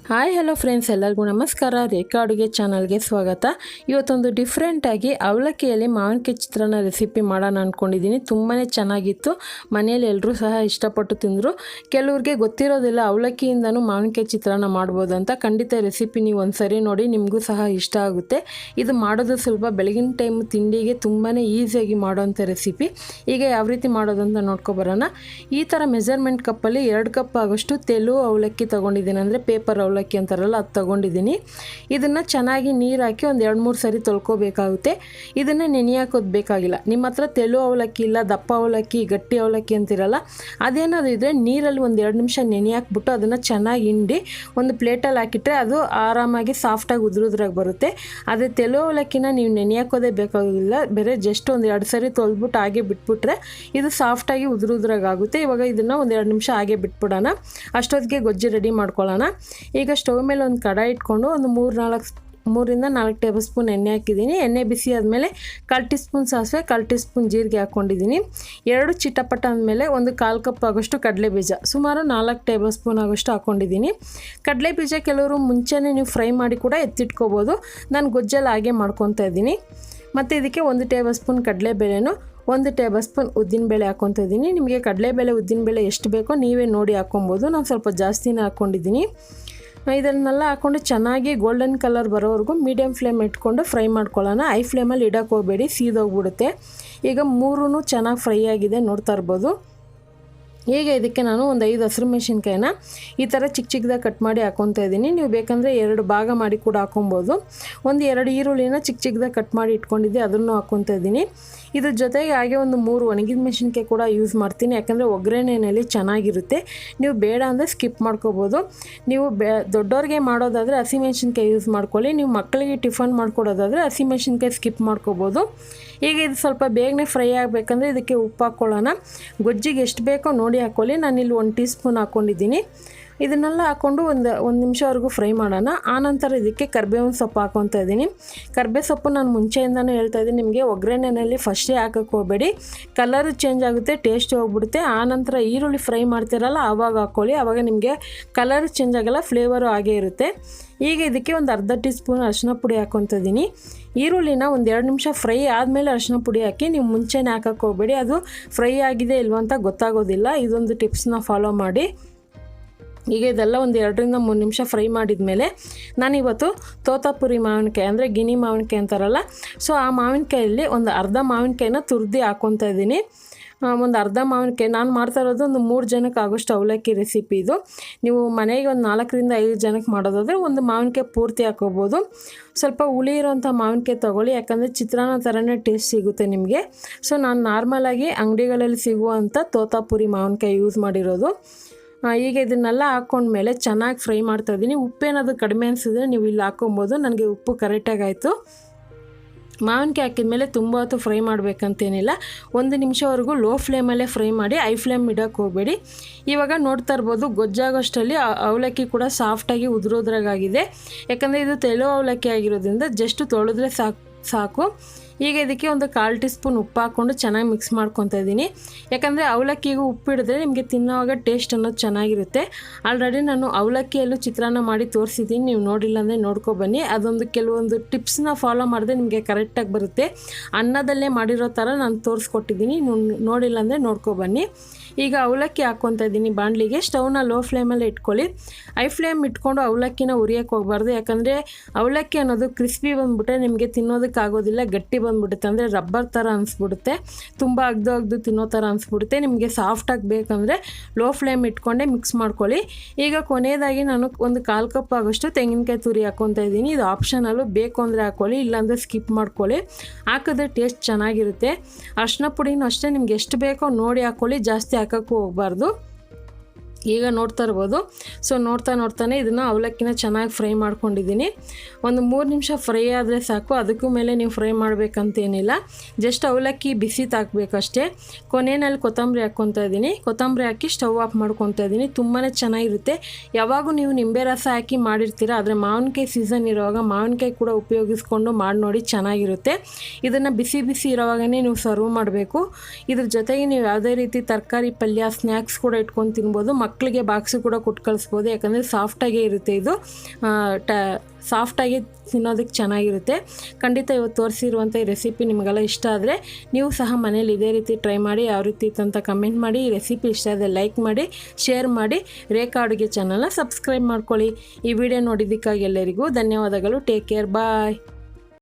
Hi hello friends, ಎಲ್ಲರಿಗೂ ನಮಸ್ಕಾರ. ರೇಖಾ ಅಡುಗೆ ಚಾನಲ್ಗೆ ಸ್ವಾಗತ. ಇವತ್ತೊಂದು ಡಿಫ್ರೆಂಟಾಗಿ ಅವಲಕ್ಕಿಯಲ್ಲಿ ಮಾವಿನಕಾಯಿ ಚಿತ್ರಾನ್ನ ರೆಸಿಪಿ ಮಾಡೋಣ ಅಂದ್ಕೊಂಡಿದ್ದೀನಿ. ತುಂಬಾ ಚೆನ್ನಾಗಿತ್ತು. ಮನೆಯಲ್ಲಿ ಎಲ್ಲರೂ ಸಹ ಇಷ್ಟಪಟ್ಟು ತಿಂದರು. ಕೆಲವ್ರಿಗೆ ಗೊತ್ತಿರೋದಿಲ್ಲ ಅವಲಕ್ಕಿಯಿಂದನೂ ಮಾವಿನಕಾಯಿ ಚಿತ್ರಾನ್ನ ಮಾಡ್ಬೋದು ಅಂತ. ಖಂಡಿತ ರೆಸಿಪಿ ನೀವು ಒಂದು ಸರಿ ನೋಡಿ, ನಿಮಗೂ ಸಹ ಇಷ್ಟ ಆಗುತ್ತೆ. ಇದು ಮಾಡೋದು ಸುಲಭ. ಬೆಳಗಿನ ಟೈಮ್ ತಿಂಡಿಗೆ ತುಂಬಾ ಈಸಿಯಾಗಿ ಮಾಡೋವಂಥ ರೆಸಿಪಿ. ಈಗ ಯಾವ ರೀತಿ ಮಾಡೋದು ಅಂತ ನೋಡ್ಕೊಬರೋಣ. ಈ ಥರ ಮೆಜರ್ಮೆಂಟ್ ಕಪ್ಪಲ್ಲಿ 2 ಕಪ್ ಆಗೋಷ್ಟು ತೆಲು ಅವಲಕ್ಕಿ ತೊಗೊಂಡಿದ್ದೀನಿ, ಅಂದರೆ ಪೇಪರ್ ಅವಲಕ್ಕಿ ಅಂತಾರಲ್ಲ, ಅದು ತೊಗೊಂಡಿದ್ದೀನಿ. ಇದನ್ನು ಚೆನ್ನಾಗಿ ನೀರು ಹಾಕಿ ಒಂದು 2-3 ಸರಿ ತೊಳ್ಕೊಬೇಕಾಗುತ್ತೆ. ಇದನ್ನು ನೆನೆ ಹಾಕೋದು ಬೇಕಾಗಿಲ್ಲ. ನಿಮ್ಮ ಹತ್ರ ತೆಲು ಅವಲಕ್ಕಿ ಇಲ್ಲ, ದಪ್ಪ ಅವಲಕ್ಕಿ, ಗಟ್ಟಿ ಅವಲಕ್ಕಿ ಅಂತಿರಲ್ಲ, ಅದೇನಾದರೂ ಇದ್ದರೆ ನೀರಲ್ಲಿ ಒಂದು 2 ನಿಮಿಷ ನೆನೆ ಹಾಕ್ಬಿಟ್ಟು ಅದನ್ನು ಚೆನ್ನಾಗಿ ಹಿಂಡಿ ಒಂದು ಪ್ಲೇಟಲ್ಲಿ ಹಾಕಿಟ್ರೆ ಅದು ಆರಾಮಾಗಿ ಸಾಫ್ಟಾಗಿ ಉದುರುದ್ರಾಗಿ ಬರುತ್ತೆ. ಅದೇ ತೆಲು ಅವಲಕ್ಕಿನ ನೀವು ನೆನೆ ಹಾಕೋದೇ ಬೇಕಾಗಿಲ್ಲ, ಬೇರೆ ಜಸ್ಟ್ ಒಂದು 2 ಸರಿ ತೊಳೆದ್ಬಿಟ್ಟು ಹಾಗೆ ಬಿಟ್ಬಿಟ್ರೆ ಇದು ಸಾಫ್ಟಾಗಿ ಉದುರುದ್ರಾಗುತ್ತೆ. ಇವಾಗ ಇದನ್ನು ಒಂದು 2 ನಿಮಿಷ ಹಾಗೆ ಬಿಟ್ಬಿಡೋಣ. ಅಷ್ಟೊತ್ತಿಗೆ ಗೊಜ್ಜು ರೆಡಿ ಮಾಡ್ಕೊಳ್ಳೋಣ. ಈಗ ಸ್ಟವ್ ಮೇಲೆ ಒಂದು ಕಡಾಯಿ ಇಟ್ಕೊಂಡು ಒಂದು 3-4 ಟೇಬಲ್ ಸ್ಪೂನ್ ಎಣ್ಣೆ ಹಾಕಿದ್ದೀನಿ. ಎಣ್ಣೆ ಬಿಸಿ ಆದಮೇಲೆ 1/4 ಟೀ ಸ್ಪೂನ್ ಸಾಸಿವೆ, 1/4 ಟೀ ಸ್ಪೂನ್ ಜೀರಿಗೆ ಹಾಕ್ಕೊಂಡಿದ್ದೀನಿ. 2 ಚಿಟಪಟ ಅಂದಮೇಲೆ ಒಂದು 1/4 ಕಪ್ ಆಗೋಷ್ಟು ಕಡಲೆಬೀಜ, ಸುಮಾರು 4 ಟೇಬಲ್ ಸ್ಪೂನ್ ಆಗೋಷ್ಟು ಹಾಕ್ಕೊಂಡಿದ್ದೀನಿ. ಕಡಲೆಬೀಜ ಕೆಲವರು ಮುಂಚೆನೇ ನೀವು ಫ್ರೈ ಮಾಡಿ ಕೂಡ ಎತ್ತಿಟ್ಕೋಬೋದು. ನಾನು ಗೊಜ್ಜಲ್ಲಿ ಹಾಗೆ ಮಾಡ್ಕೊತಾ ಇದ್ದೀನಿ. ಮತ್ತು ಇದಕ್ಕೆ 1 ಟೇಬಲ್ ಸ್ಪೂನ್ ಕಡಲೆಬೇಳೆನೂ, 1 ಟೇಬಲ್ ಸ್ಪೂನ್ ಉದ್ದಿನಬೇಳೆ ಹಾಕ್ಕೊತಾ ಇದ್ದೀನಿ. ನಿಮಗೆ ಕಡಲೆಬೇಳೆ ಉದ್ದಿನಬೇಳೆ ಎಷ್ಟು ಬೇಕೋ ನೀವೇ ನೋಡಿ ಹಾಕ್ಕೊಬೋದು. ನಾನು ಸ್ವಲ್ಪ ಜಾಸ್ತಿನೇ ಹಾಕ್ಕೊಂಡಿದ್ದೀನಿ. ಇದನ್ನೆಲ್ಲ ಹಾಕ್ಕೊಂಡು ಚೆನ್ನಾಗಿ ಗೋಲ್ಡನ್ ಕಲರ್ ಬರೋವರೆಗೂ ಮೀಡಿಯಮ್ ಫ್ಲೇಮ್ ಇಟ್ಕೊಂಡು ಫ್ರೈ ಮಾಡ್ಕೊಳ್ಳೋಣ. ಐ ಫ್ಲೇಮಲ್ಲಿ ಇಡೋಕ್ಕೆ ಹೋಗಬೇಡಿ, ಸೀದೋಗ್ಬಿಡುತ್ತೆ. ಈಗ 3 ಚೆನ್ನಾಗಿ ಫ್ರೈ ಆಗಿದೆ, ನೋಡ್ತಾ ಇರ್ಬೋದು. ಈಗ ಇದಕ್ಕೆ ನಾನು ಒಂದು 5 ಹಸಿರು ಮೆಣಸಿನ್ಕಾಯಿನ ಈ ಥರ ಚಿಕ್ಕದಾಗಿ ಕಟ್ ಮಾಡಿ ಹಾಕ್ಕೊತಾ ಇದ್ದೀನಿ. ನೀವು ಬೇಕಂದರೆ 2 ಭಾಗ ಮಾಡಿ ಕೂಡ ಹಾಕ್ಕೊಬೋದು. ಒಂದು 2 ಈರುಳ್ಳಿನ ಚಿಕ್ಕದಾಗಿ ಕಟ್ ಮಾಡಿ ಇಟ್ಕೊಂಡಿದ್ದೆ, ಅದನ್ನು ಹಾಕ್ಕೊತಾ ಇದ್ದೀನಿ. ಇದ್ರ ಜೊತೆಗೆ ಹಾಗೆ ಒಂದು 3 ಒಣಗಿದ ಮೆಣಸಿನ್ಕಾಯಿ ಕೂಡ ಯೂಸ್ ಮಾಡ್ತೀನಿ, ಯಾಕಂದರೆ ಒಗ್ಗರಣೆಯಲ್ಲಿ ಚೆನ್ನಾಗಿರುತ್ತೆ. ನೀವು ಬೇಡ ಅಂದರೆ ಸ್ಕಿಪ್ ಮಾಡ್ಕೋಬೋದು. ನೀವು ದೊಡ್ಡವ್ರಿಗೆ ಮಾಡೋದಾದರೆ ಹಸಿಮೆಣ್ಸಿನ್ಕಾಯಿ ಯೂಸ್ ಮಾಡ್ಕೊಳ್ಳಿ. ನೀವು ಮಕ್ಕಳಿಗೆ ಟಿಫನ್ ಮಾಡ್ಕೊಡೋದಾದರೆ ಹಸಿಮೆಣ್ಸಿನ್ಕಾಯಿ ಸ್ಕಿಪ್ ಮಾಡ್ಕೋಬೋದು. ಈಗ ಇದು ಸ್ವಲ್ಪ ಬೇಗನೆ ಫ್ರೈ ಆಗಬೇಕಂದ್ರೆ ಇದಕ್ಕೆ ಉಪ್ಪು ಹಾಕ್ಕೊಳ್ಳೋಣ. ಗೊಜ್ಜಿಗೆ ಎಷ್ಟು ಬೇಕೋ ನೋಡಿ ಹಾಕ್ಕೊಳ್ಳಿ. ನಾನಿಲ್ಲಿ 1 ಟೀ ಸ್ಪೂನ್ ಹಾಕ್ಕೊಂಡಿದ್ದೀನಿ. ಇದನ್ನೆಲ್ಲ ಹಾಕ್ಕೊಂಡು ಒಂದು ನಿಮಿಷವರೆಗೂ ಫ್ರೈ ಮಾಡೋಣ. ಆನಂತರ ಇದಕ್ಕೆ ಕರಿಬೇವಿನ ಸೊಪ್ಪು ಹಾಕ್ಕೊತಾ ಇದ್ದೀನಿ. ಕರಿಬೇವು ಸೊಪ್ಪು ನಾನು ಮುಂಚೆಯಿಂದನೂ ಹೇಳ್ತಾ ಇದ್ದೀನಿ ನಿಮಗೆ, ಒಗ್ಗರಣೆಯಲ್ಲಿ ಫಸ್ಟೇ ಹಾಕೋಕ್ಕೆ ಹೋಗಬೇಡಿ, ಕಲರು ಚೇಂಜ್ ಆಗುತ್ತೆ, ಟೇಸ್ಟ್ ಹೋಗ್ಬಿಡುತ್ತೆ. ಆನಂತರ ಈರುಳ್ಳಿ ಫ್ರೈ ಮಾಡ್ತಿರಲ್ಲ ಆವಾಗ ಹಾಕ್ಕೊಳ್ಳಿ, ಆವಾಗ ನಿಮಗೆ ಕಲರ್ ಚೇಂಜ್ ಆಗೋಲ್ಲ, ಫ್ಲೇವರು ಹಾಗೇ ಇರುತ್ತೆ. ಈಗ ಇದಕ್ಕೆ ಒಂದು ಅರ್ಧ ಟೀ ಸ್ಪೂನ್ ಅರಿಶಿನ ಪುಡಿ ಹಾಕ್ಕೊತಾ ಇದ್ದೀನಿ. ಈರುಳ್ಳಿನ ಒಂದು 2 ನಿಮಿಷ ಫ್ರೈ ಆದಮೇಲೆ ಅರಿಶಿನ ಪುಡಿ ಹಾಕಿ, ನೀವು ಮುಂಚೆನೇ ಹಾಕೋಕ್ಕೆ ಹೋಗಬೇಡಿ, ಅದು ಫ್ರೈ ಆಗಿದೆ ಇಲ್ವ ಅಂತ ಗೊತ್ತಾಗೋದಿಲ್ಲ. ಇದೊಂದು ಟಿಪ್ಸ್ನ ಫಾಲೋ ಮಾಡಿ. ಈಗ ಇದೆಲ್ಲ ಒಂದು 2-3 ನಿಮಿಷ ಫ್ರೈ ಮಾಡಿದ ಮೇಲೆ ನಾನಿವತ್ತು ತೋತಾಪುರಿ ಮಾವಿನಕಾಯಿ, ಅಂದರೆ ಗಿನಿ ಮಾವಿನಕಾಯಿ ಅಂತಾರಲ್ಲ, ಸೊ ಆ ಮಾವಿನಕಾಯಲ್ಲಿ ಒಂದು ಅರ್ಧ ಮಾವಿನಕಾಯಿನ ತುರಿದು ಹಾಕ್ಕೊತಾ ಇದ್ದೀನಿ. ಒಂದು ಅರ್ಧ ಮಾವಿನಕಾಯಿ ನಾನು ಮಾಡ್ತಾ ಇರೋದು ಒಂದು 3 ಜನಕ್ಕೆ ಆಗೋಷ್ಟು ಅವಲಕ್ಕಿ ರೆಸಿಪಿ ಇದು. ನೀವು ಮನೆಗೆ ಒಂದು 4-5 ಜನಕ್ಕೆ ಮಾಡೋದಾದರೆ ಒಂದು ಮಾವಿನಕಾಯಿ ಪೂರ್ತಿ ಹಾಕೋಬೋದು. ಸ್ವಲ್ಪ ಹುಳಿ ಇರೋಂಥ ಮಾವಿನಕಾಯಿ ತೊಗೊಳ್ಳಿ, ಯಾಕಂದರೆ ಚಿತ್ರಾನ್ನ ಥರನೇ ಟೇಸ್ಟ್ ಸಿಗುತ್ತೆ ನಿಮಗೆ. ಸೊ ನಾನು ನಾರ್ಮಲಾಗಿ ಅಂಗಡಿಗಳಲ್ಲಿ ಸಿಗುವಂಥ ತೋತಾಪುರಿ ಮಾವಿನಕಾಯಿ ಯೂಸ್ ಮಾಡಿರೋದು. ಈಗ ಇದನ್ನೆಲ್ಲ ಹಾಕ್ಕೊಂಡ್ಮೇಲೆ ಚೆನ್ನಾಗಿ ಫ್ರೈ ಮಾಡ್ತಾಯಿದ್ದೀನಿ. ಉಪ್ಪೇನಾದರೂ ಕಡಿಮೆ ಅನಿಸಿದ್ರೆ ನೀವು ಇಲ್ಲಿ ಹಾಕ್ಕೊಬೋದು. ನನಗೆ ಉಪ್ಪು ಕರೆಕ್ಟಾಗಿ ಆಯಿತು. ಮಾವಿನಕಾಯಿ ಹಾಕಿದ್ಮೇಲೆ ತುಂಬ ಹೊತ್ತು ಫ್ರೈ ಮಾಡಬೇಕಂತೇನಿಲ್ಲ, 1 ನಿಮಿಷವರೆಗೂ ಲೋ ಫ್ಲೇಮಲ್ಲೇ ಫ್ರೈ ಮಾಡಿ, ಐ ಫ್ಲೇಮ್ ಇಡೋಕ್ಕೆ ಹೋಗಬೇಡಿ. ಇವಾಗ ನೋಡ್ತಾ ಇರ್ಬೋದು ಗೊಜ್ಜಾಗೋಷ್ಟರಲ್ಲಿ ಅವಲಕ್ಕಿ ಕೂಡ ಸಾಫ್ಟಾಗಿ ಉದುರೋದ್ರಾಗಿದೆ. ಯಾಕಂದರೆ ಇದು ತೆಳು ಅವಲಕ್ಕಿ ಆಗಿರೋದ್ರಿಂದ ಜಸ್ಟ್ ತೊಳೆದ್ರೆ ಸಾಕು. ಈಗ ಇದಕ್ಕೆ ಒಂದು 1/4 ಟೀ ಸ್ಪೂನ್ ಉಪ್ಪು ಹಾಕ್ಕೊಂಡು ಚೆನ್ನಾಗಿ ಮಿಕ್ಸ್ ಮಾಡ್ಕೊತಾ ಇದ್ದೀನಿ. ಯಾಕಂದರೆ ಅವಲಕ್ಕಿಗೂ ಉಪ್ಪು ಹಿಡಿದ್ರೆ ನಿಮಗೆ ತಿನ್ನೋವಾಗ ಟೇಸ್ಟ್ ಅನ್ನೋದು ಚೆನ್ನಾಗಿರುತ್ತೆ. ಆಲ್ರೆಡಿ ನಾನು ಅವಲಕ್ಕಿಯಲ್ಲೂ ಚಿತ್ರಾನ್ನ ಮಾಡಿ ತೋರಿಸಿದ್ದೀನಿ, ನೀವು ನೋಡಿಲ್ಲ ಅಂದರೆ ನೋಡ್ಕೊಬನ್ನಿ. ಅದೊಂದು ಕೆಲವೊಂದು ಟಿಪ್ಸ್ನ ಫಾಲೋ ಮಾಡಿದ್ರೆ ನಿಮಗೆ ಕರೆಕ್ಟಾಗಿ ಬರುತ್ತೆ. ಅನ್ನದಲ್ಲೇ ಮಾಡಿರೋ ಥರ ನಾನು ತೋರಿಸ್ಕೊಟ್ಟಿದ್ದೀನಿ, ನೋಡಿಲ್ಲ ಅಂದರೆ ನೋಡ್ಕೊಬನ್ನಿ. ಈಗ ಅವಲಕ್ಕಿ ಹಾಕ್ಕೊತಾ ಇದ್ದೀನಿ ಬಾಣಲಿಗೆ. ಸ್ಟವ್ನ ಲೋ ಫ್ಲೇಮಲ್ಲೇ ಇಟ್ಕೊಳ್ಳಿ. ಐ ಫ್ಲೇಮ್ ಇಟ್ಕೊಂಡು ಅವಲಕ್ಕಿನ ಉರಿಯೋಕ್ಕೆ ಹೋಗಬಾರ್ದು, ಯಾಕಂದರೆ ಅವಲಕ್ಕಿ ಅನ್ನೋದು ಕ್ರಿಸ್ಪಿ ಬಂದುಬಿಟ್ರೆ ನಿಮಗೆ ತಿನ್ನೋದಕ್ಕಾಗೋದಿಲ್ಲ, ಗಟ್ಟಿ ಬಂದುಬಿಡುತ್ತೆ, ಅಂದರೆ ರಬ್ಬರ್ ಥರ ಅನಿಸ್ಬಿಡುತ್ತೆ, ತುಂಬ ಅಗ್ದು ತಿನ್ನೋ ಥರ ಅನಿಸ್ಬಿಡುತ್ತೆ. ನಿಮಗೆ ಸಾಫ್ಟಾಗಿ ಬೇಕಂದರೆ ಲೋ ಫ್ಲೇಮ್ ಇಟ್ಕೊಂಡೆ ಮಿಕ್ಸ್ ಮಾಡ್ಕೊಳ್ಳಿ. ಈಗ ಕೊನೆಯದಾಗಿ ನಾನು ಒಂದು 1/4 ಕಪ್ ಆಗೋಷ್ಟು ತೆಂಗಿನಕಾಯಿ ತುರಿ ಹಾಕ್ಕೊತಾ ಇದ್ದೀನಿ. ಇದು ಆಪ್ಷನಲ್ಲು, ಬೇಕು ಅಂದರೆ ಹಾಕ್ಕೊಳ್ಳಿ, ಇಲ್ಲಾಂದರೆ ಸ್ಕಿಪ್ ಮಾಡ್ಕೊಳ್ಳಿ. ಹಾಕಿದ್ರೆ ಟೇಸ್ಟ್ ಚೆನ್ನಾಗಿರುತ್ತೆ. ಅರಿಶಿನ ಪುಡಿನೂ ಅಷ್ಟೇ, ನಿಮ್ಗೆ ಎಷ್ಟು ಬೇಕೋ ನೋಡಿ ಹಾಕ್ಕೊಳ್ಳಿ, ಜಾಸ್ತಿ ಹಾಕೋಕ್ಕೂ ಹೋಗಬಾರ್ದು. ಈಗ ನೋಡ್ತಾ ಇರ್ಬೋದು. ಸೊ ನೋಡ್ತಾನೆ ಇದನ್ನು ಅವಲಕ್ಕಿನ ಚೆನ್ನಾಗಿ ಫ್ರೈ ಮಾಡ್ಕೊಂಡಿದ್ದೀನಿ. ಒಂದು 3 ನಿಮಿಷ ಫ್ರೈ ಆದರೆ ಸಾಕು, ಅದಕ್ಕೂ ಮೇಲೆ ನೀವು ಫ್ರೈ ಮಾಡಬೇಕಂತೇನಿಲ್ಲ, ಜಸ್ಟ್ ಅವಲಕ್ಕಿ ಬಿಸಿ ತಾಕಬೇಕಷ್ಟೇ. ಕೊನೆಯಲ್ಲಿ ಕೊತ್ತಂಬರಿ ಹಾಕ್ಕೊತಾ ಇದ್ದೀನಿ. ಕೊತ್ತಂಬರಿ ಹಾಕಿ ಸ್ಟವ್ ಆಫ್ ಮಾಡ್ಕೊತಾ ಇದ್ದೀನಿ. ತುಂಬಾ ಚೆನ್ನಾಗಿರುತ್ತೆ. ಯಾವಾಗೂ ನೀವು ನಿಂಬೆ ರಸ ಹಾಕಿ ಮಾಡಿರ್ತೀರ, ಆದರೆ ಮಾವಿನಕಾಯಿ ಸೀಸನ್ ಇರುವಾಗ ಮಾವಿನಕಾಯಿ ಕೂಡ ಉಪಯೋಗಿಸ್ಕೊಂಡು ಮಾಡಿ ನೋಡಿ, ಚೆನ್ನಾಗಿರುತ್ತೆ. ಇದನ್ನು ಬಿಸಿ ಇರೋವಾಗೇ ನೀವು ಸರ್ವ್ ಮಾಡಬೇಕು. ಇದ್ರ ಜೊತೆಗೆ ನೀವು ಯಾವುದೇ ರೀತಿ ತರಕಾರಿ, ಪಲ್ಯ, ಸ್ನ್ಯಾಕ್ಸ್ ಕೂಡ ಇಟ್ಕೊಂಡು ತಿನ್ಬೋದು. ಮಕ್ಕಳಿಗೆ ಬಾಕ್ಸು ಕೂಡ ಕೊಟ್ಟು ಕಳಿಸ್ಬೋದು, ಯಾಕಂದರೆ ಸಾಫ್ಟಾಗೇ ಇರುತ್ತೆ ಇದು, ಸಾಫ್ಟಾಗಿ ತಿನ್ನೋದಕ್ಕೆ ಚೆನ್ನಾಗಿರುತ್ತೆ. ಖಂಡಿತ ಇವತ್ತು ತೋರಿಸಿರುವಂಥ ಈ ರೆಸಿಪಿ ನಿಮಗೆಲ್ಲ ಇಷ್ಟ ಆದರೆ ನೀವು ಸಹ ಮನೇಲಿ ಇದೇ ರೀತಿ ಟ್ರೈ ಮಾಡಿ. ಯಾವ ರೀತಿ ಇತ್ತು ಅಂತ ಕಮೆಂಟ್ ಮಾಡಿ. ಈ ರೆಸಿಪಿ ಇಷ್ಟ ಆದರೆ ಲೈಕ್ ಮಾಡಿ, ಶೇರ್ ಮಾಡಿ, ರೇಖಾ ಅಡುಗೆ ಚಾನಲ್ನ ಸಬ್ಸ್ಕ್ರೈಬ್ ಮಾಡ್ಕೊಳ್ಳಿ. ಈ ವಿಡಿಯೋ ನೋಡಿದ್ದಕ್ಕಾಗಿ ಎಲ್ಲರಿಗೂ ಧನ್ಯವಾದಗಳು. ಟೇಕ್ ಕೇರ್, ಬಾಯ್.